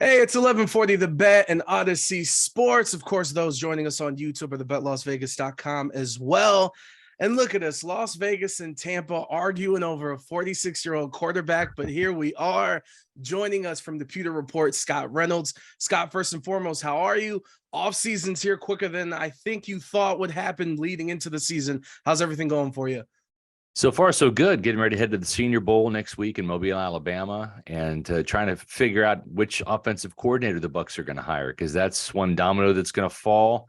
Hey, it's 11:40 The Bet and Audacy Sports. Of course, those joining us on YouTube or thebetlasvegas.com as well. And look at us, Las Vegas and Tampa arguing over a 46-year-old quarterback. But here we are. Joining us from the Pewter Report, Scott Reynolds. Scott, first and foremost, how are you? Off season's here quicker than I think you thought would happen leading into the season. How's everything going for you? So far, so good. Getting ready to head to the Senior Bowl next week in Mobile, Alabama, and trying to figure out which offensive coordinator the Bucs are going to hire, because that's one domino that's going to fall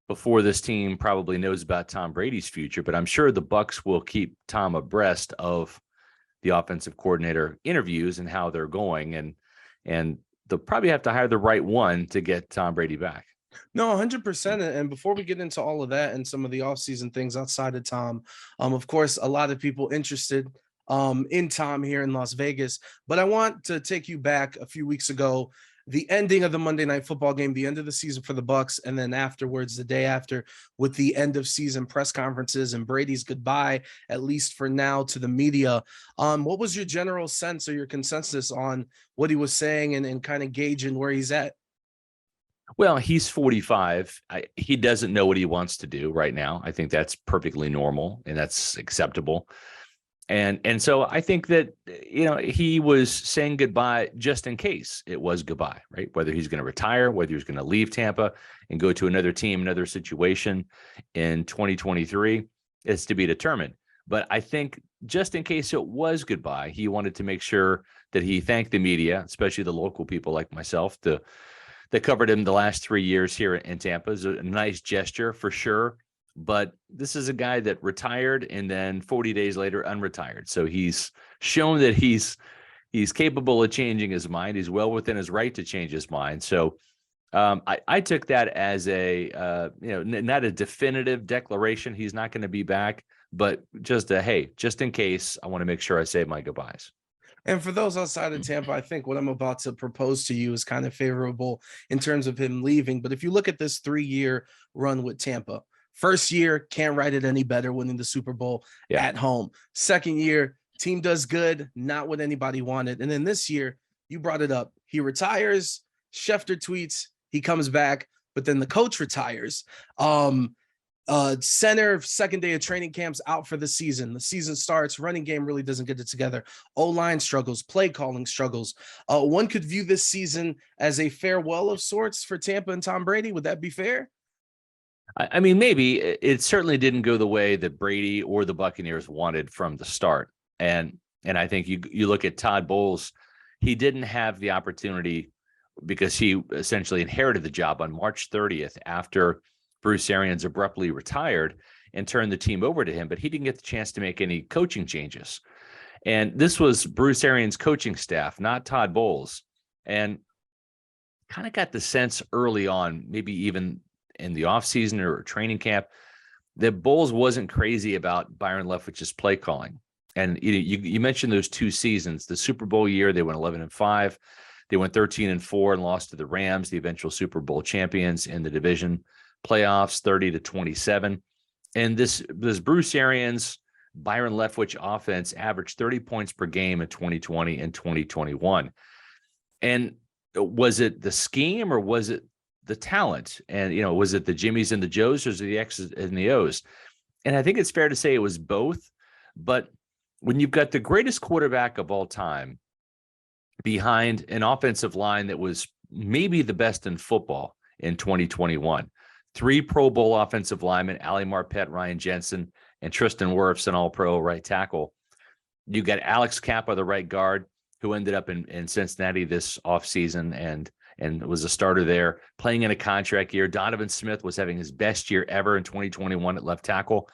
before this team probably knows about Tom Brady's future. But I'm sure the Bucs will keep Tom abreast of the offensive coordinator interviews and how they're going, and they'll probably have to hire the right one to get Tom Brady back. No, 100%. And before we get into all of that and some of the offseason things outside of Tom, of course, a lot of people interested in Tom here in Las Vegas. But I want to take you back a few weeks ago, the ending of the Monday Night Football game, the end of the season for the Bucs, and then afterwards, the day after, with the end of season press conferences and Brady's goodbye, at least for now, to the media. What was your general sense or your consensus on what he was saying and kind of gauging where he's at? Well, he's 45. He doesn't know what he wants to do right now. I think that's perfectly normal and that's acceptable. And so I think that, he was saying goodbye just in case it was goodbye, right? Whether he's going to retire, whether he's going to leave Tampa and go to another team, another situation in 2023 is to be determined. But I think just in case it was goodbye, he wanted to make sure that he thanked the media, especially the local people like myself, that covered him the last 3 years here in Tampa. Is a nice gesture for sure. But this is a guy that retired and then 40 days later unretired. So he's shown that he's capable of changing his mind. He's well within his right to change his mind. So I took that as not a definitive declaration. He's not going to be back, but just just in case, I want to make sure I say my goodbyes. And for those outside of Tampa, I think what I'm about to propose to you is kind of favorable in terms of him leaving. But if you look at this 3-year run with Tampa, first year, can't write it any better, winning the Super Bowl at home. Second year, team does good, not what anybody wanted. And then this year, you brought it up. He retires, Schefter tweets, he comes back, but then the coach retires. Center, second day of training camps, out for the season. The season starts, running game really doesn't get it together. O-line struggles, play calling struggles. One could view this season as a farewell of sorts for Tampa and Tom Brady. Would that be fair? I mean, maybe. It certainly didn't go the way that Brady or the Buccaneers wanted from the start. And I think you look at Todd Bowles, he didn't have the opportunity because he essentially inherited the job on March 30th after Bruce Arians abruptly retired and turned the team over to him, but he didn't get the chance to make any coaching changes. And this was Bruce Arians' coaching staff, not Todd Bowles. And kind of got the sense early on, maybe even in the offseason or training camp, that Bowles wasn't crazy about Byron Leftwich's play calling. And you mentioned those 2 seasons. The Super Bowl year, they went 11-5. They went 13-4 and lost to the Rams, the eventual Super Bowl champions in the division playoffs, 30-27. And this Bruce Arians, Byron Leftwich offense averaged 30 points per game in 2020 and 2021. And was it the scheme or was it the talent? And, was it the Jimmies and the Joes or was it the X's and the O's? And I think it's fair to say it was both. But when you've got the greatest quarterback of all time behind an offensive line that was maybe the best in football in 2021, 3 Pro Bowl offensive linemen, Ali Marpet, Ryan Jensen, and Tristan Wirfs, an all-pro right tackle. You got Alex Kappa, the right guard, who ended up in Cincinnati this offseason and was a starter there, playing in a contract year. Donovan Smith was having his best year ever in 2021 at left tackle.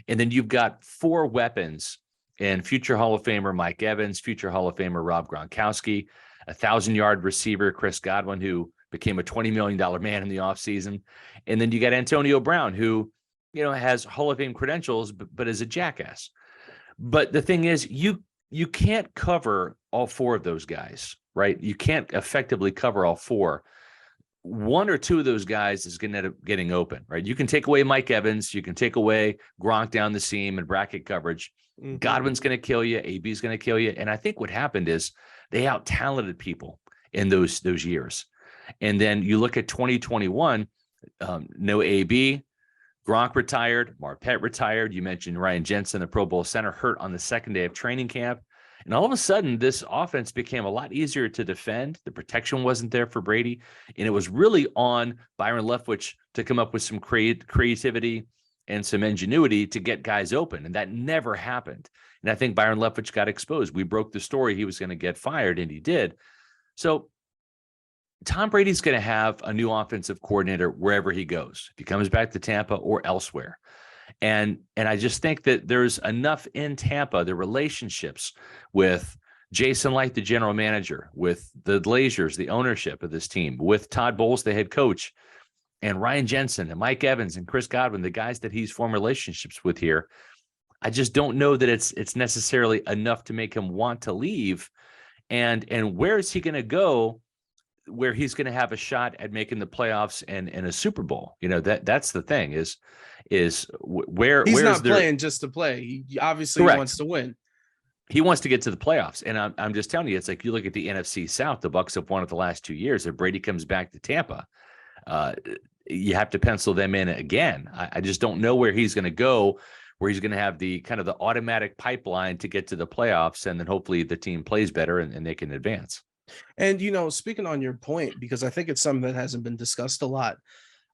And then you've got 4 weapons in future Hall of Famer Mike Evans, future Hall of Famer Rob Gronkowski, a 1,000-yard receiver, Chris Godwin, who became a $20 million man in the offseason. And then you got Antonio Brown, who, has Hall of Fame credentials, but is a jackass. But the thing is, you can't cover all 4 of those guys, right? You can't effectively cover all 4. 1 or 2 of those guys is going to end up getting open, right? You can take away Mike Evans. You can take away Gronk down the seam and bracket coverage. Godwin's going to kill you. AB's going to kill you. And I think what happened is they out-talented people. in those years. And then you look at 2021, no AB, Gronk retired, Marpet retired. You mentioned Ryan Jensen, the Pro Bowl center, hurt on the second day of training camp. And all of a sudden, this offense became a lot easier to defend. The protection wasn't there for Brady. And it was really on Byron Leftwich to come up with some creativity and some ingenuity to get guys open. And that never happened. And I think Byron Leftwich got exposed. We broke the story he was going to get fired, and he did. So Tom Brady's going to have a new offensive coordinator wherever he goes, if he comes back to Tampa or elsewhere. And I just think that there's enough in Tampa, the relationships with Jason Light, the general manager, with the Glazers, the ownership of this team, with Todd Bowles, the head coach, and Ryan Jensen and Mike Evans and Chris Godwin, the guys that he's formed relationships with here. I just don't know that it's necessarily enough to make him want to leave. And where is he going to go where he's going to have a shot at making the playoffs and a Super Bowl? You know, that's the thing is where he's not there... playing just to play. He obviously Correct. wants to win. He wants to get to the playoffs. And I'm just telling you, it's like you look at the NFC South, the Bucs have won it the last 2 years. If Brady comes back to Tampa, you have to pencil them in again. I just don't know where he's going to go, where he's going to have the kind of the automatic pipeline to get to the playoffs. And then hopefully the team plays better and they can advance. And, you know, speaking on your point, because I think it's something that hasn't been discussed a lot.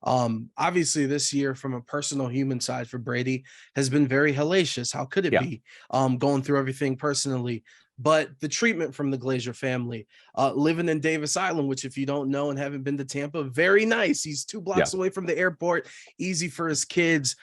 Obviously this year from a personal human side for Brady has been very hellacious. How could it be going through everything personally? But the treatment from the Glazer family, living in Davis Island, which if you don't know and haven't been to Tampa, very nice. He's 2 blocks away from the airport, easy for his kids.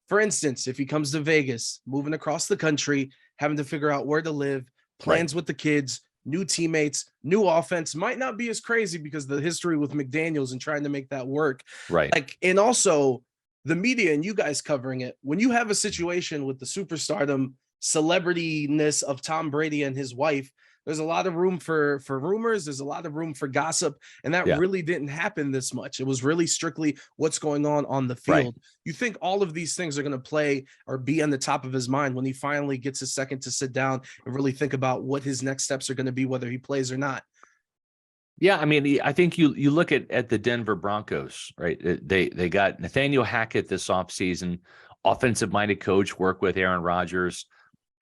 For instance, if he comes to Vegas, moving across the country, having to figure out where to live, plans with the kids, new teammates, new offense, might not be as crazy because the history with McDaniels and trying to make that work. Right. Like, and also the media and you guys covering it, when you have a situation with the superstardom celebrityness of Tom Brady and his wife, there's a lot of room for rumors. There's a lot of room for gossip. And that really didn't happen this much. It was really strictly what's going on the field. Right. You think all of these things are going to play or be on the top of his mind when he finally gets a second to sit down and really think about what his next steps are going to be, whether he plays or not? Yeah, I mean, I think you look at the Denver Broncos, right? They got Nathaniel Hackett this offseason, offensive-minded coach, work with Aaron Rodgers.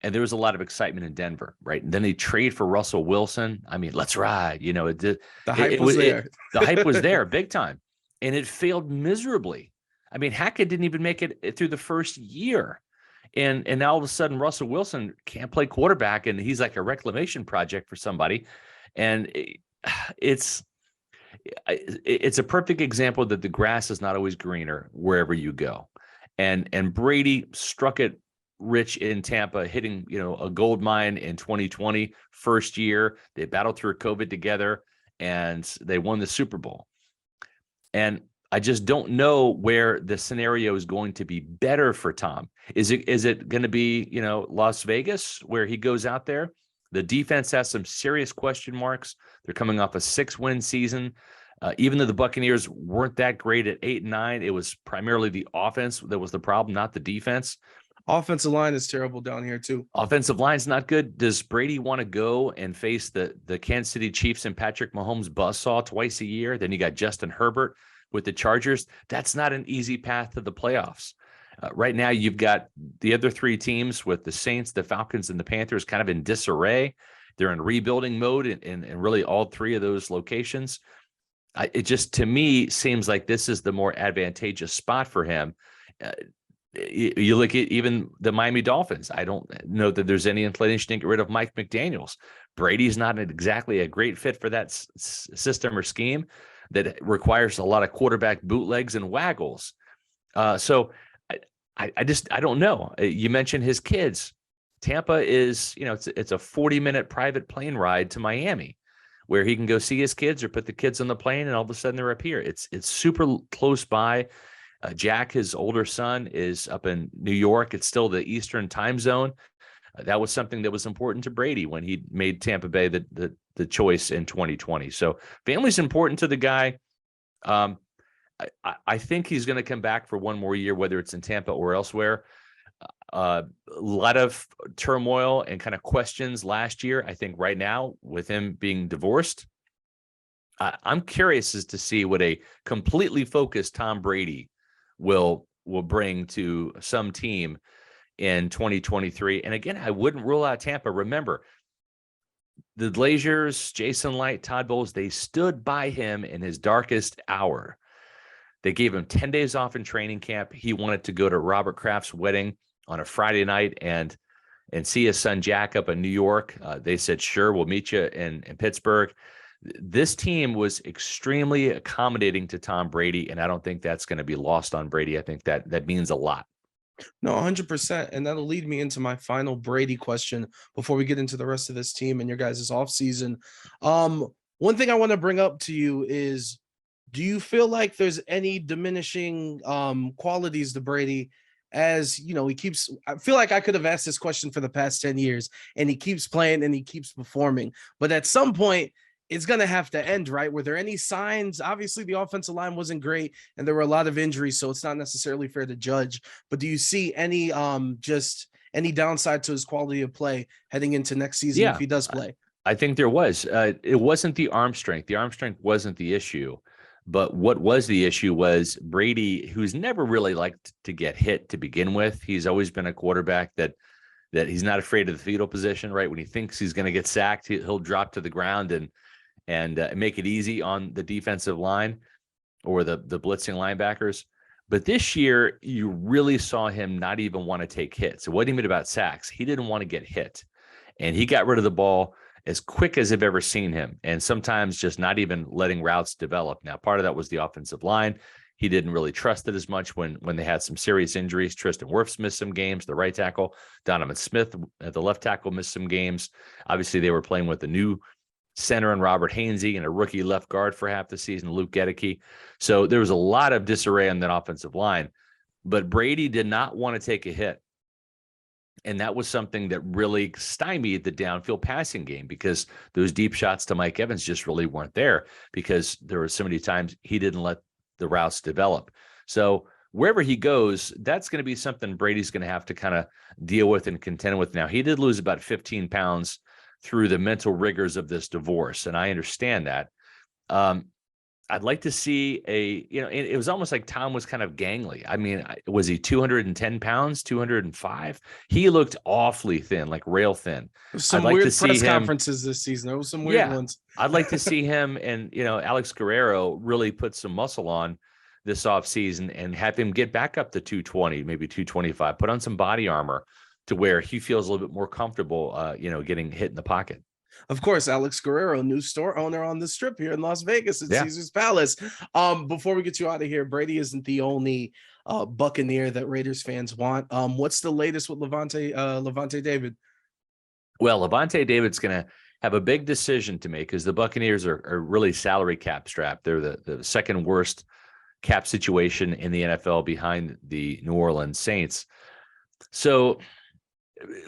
And there was a lot of excitement in Denver, right? And then they trade for Russell Wilson. I mean, let's ride. You know, the hype was there. The hype was there big time. And it failed miserably. I mean, Hackett didn't even make it through the first year. And now all of a sudden, Russell Wilson can't play quarterback, and he's like a reclamation project for somebody. And it's a perfect example that the grass is not always greener wherever you go. And Brady struck it rich in Tampa, hitting, you know, a gold mine in 2020, first year. They battled through COVID together and they won the Super Bowl. And I just don't know where the scenario is going to be better for Tom. Is it going to be, you know, Las Vegas, where he goes out there? The defense has some serious question marks. They're coming off a 6-win season. Even though the Buccaneers weren't that great at 8-9, it was primarily the offense that was the problem, not the defense. Offensive line is terrible down here too. Offensive line's not good. Does Brady want to go and face the Kansas City Chiefs and Patrick Mahomes buzzsaw twice a year? Then you got Justin Herbert with the Chargers. That's not an easy path to the playoffs. Right now, you've got the other 3 teams with the Saints, the Falcons, and the Panthers kind of in disarray. They're in rebuilding mode in really all 3 of those locations. It just, to me, seems like this is the more advantageous spot for him. You look at even the Miami Dolphins. I don't know that there's any inclination to get rid of Mike McDaniels. Brady's not exactly a great fit for that system or scheme that requires a lot of quarterback bootlegs and waggles. So I don't know. You mentioned his kids. Tampa is, you know, it's a 40-minute private plane ride to Miami, where he can go see his kids or put the kids on the plane, and all of a sudden they're up here. It's super close by. Jack, his older son, is up in New York. It's still the Eastern time zone. That was something that was important to Brady when he made Tampa Bay the choice in 2020. So family's important to the guy. I think he's going to come back for one more year, whether it's in Tampa or elsewhere. A lot of turmoil and kind of questions last year. I think right now, with him being divorced, I'm curious as to see what a completely focused Tom Brady will bring to some team in 2023. And again, I wouldn't rule out Tampa. Remember, the Glazers, Jason Light, Todd Bowles, they stood by him in his darkest hour. They gave him 10 days off in training camp. He wanted to go to Robert Kraft's wedding on a Friday night and see his son Jack up in New York. They said, sure, we'll meet you in Pittsburgh. This team was extremely accommodating to Tom Brady, and I don't think that's going to be lost on Brady. I think that means a lot. No, 100%. And that'll lead me into my final Brady question before we get into the rest of this team and your guys' offseason. One thing I want to bring up to you is, do you feel like there's any diminishing qualities to Brady? As you know, I feel like I could have asked this question for the past 10 years, and he keeps playing and he keeps performing. But at some point, it's going to have to end, right? Were there any signs? Obviously, the offensive line wasn't great and there were a lot of injuries, so it's not necessarily fair to judge. But do you see any just any downside to his quality of play heading into next season if he does play? I think there was. It wasn't the arm strength. The arm strength wasn't the issue. But what was the issue was Brady, who's never really liked to get hit to begin with. He's always been a quarterback that he's not afraid of the fetal position, right? When he thinks he's going to get sacked, he'll drop to the ground and make it easy on the defensive line or the blitzing linebackers. But this year, you really saw him not even want to take hits. It wasn't even about sacks. He didn't want to get hit. And he got rid of the ball as quick as I've ever seen him. And sometimes just not even letting routes develop. Now, part of that was the offensive line. He didn't really trust it as much when they had some serious injuries. Tristan Wirfs missed some games, the right tackle. Donovan Smith at the left tackle missed some games. Obviously, they were playing with a new center and Robert Hainsey and a rookie left guard for half the season, Luke Gedeke. So there was a lot of disarray on that offensive line. But Brady did not want to take a hit. And that was something that really stymied the downfield passing game because those deep shots to Mike Evans just really weren't there because there were so many times he didn't let the routes develop. So wherever he goes, that's going to be something Brady's going to have to kind of deal with and contend with. Now, he did lose about 15 pounds through the mental rigors of this divorce, and I understand that. I'd like to see it was almost like Tom was kind of gangly. I mean, was he 210 pounds, 205? He looked awfully thin, like rail thin. Some weird press conferences this season. There was some weird ones. I'd like to see him and, Alex Guerrero really put some muscle on this offseason and have him get back up to 220, maybe 225, put on some body armor to where he feels a little bit more comfortable, getting hit in the pocket. Of course, Alex Guerrero, new store owner on the Strip here in Las Vegas at Caesar's Palace. Before we get you out of here, Brady isn't the only Buccaneer that Raiders fans want. What's the latest with Lavonte David? Well, Lavonte David's going to have a big decision to make because the Buccaneers are really salary cap strapped. They're the second worst cap situation in the NFL behind the New Orleans Saints. So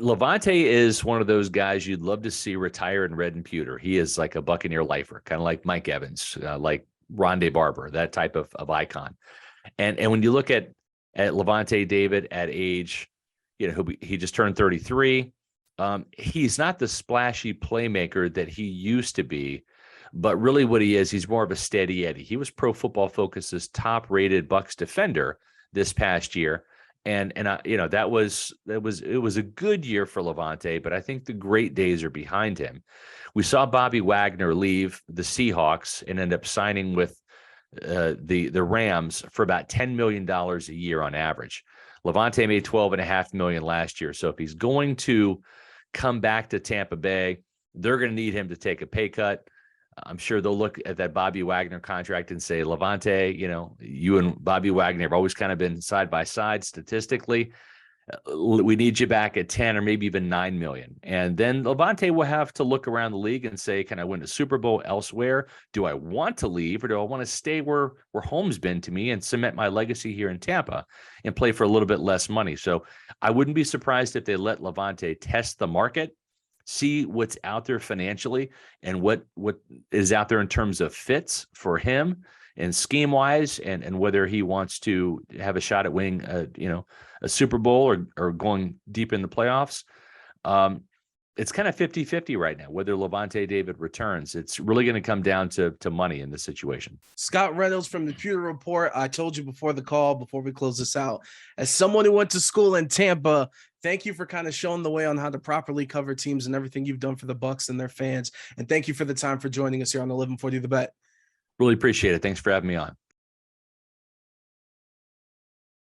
Lavonte is one of those guys you'd love to see retire in red and pewter. He is like a Buccaneer lifer, kind of like Mike Evans, like Rondé Barber, that type of icon. And when you look at Lavonte David at age, he just turned 33. He's not the splashy playmaker that he used to be, but really what he is, he's more of a steady Eddie. He was Pro Football Focus's top-rated Bucs defender this past year. And it was a good year for Lavonte, but I think the great days are behind him. We saw Bobby Wagner leave the Seahawks and end up signing with the Rams for about $10 million a year on average. Lavonte made $12.5 million last year. So if he's going to come back to Tampa Bay, they're going to need him to take a pay cut. I'm sure they'll look at that Bobby Wagner contract and say, Lavonte, you and Bobby Wagner have always kind of been side by side statistically. We need you back at 10 or maybe even 9 million. And then Lavonte will have to look around the league and say, can I win a Super Bowl elsewhere? Do I want to leave or do I want to stay where home's been to me and cement my legacy here in Tampa and play for a little bit less money? So I wouldn't be surprised if they let Lavonte test the market, see what's out there financially and what is out there in terms of fits for him and scheme wise and whether he wants to have a shot at winning a Super Bowl or going deep in the playoffs. it's kind of 50-50 right now, whether Lavonte David returns. It's really going to come down to money in this situation. Scott Reynolds from the Pewter Report. I told you before the call, before we close this out, as someone who went to school in Tampa, thank you for kind of showing the way on how to properly cover teams and everything you've done for the Bucs and their fans. And thank you for the time for joining us here on 1140 The Bet. Really appreciate it. Thanks for having me on.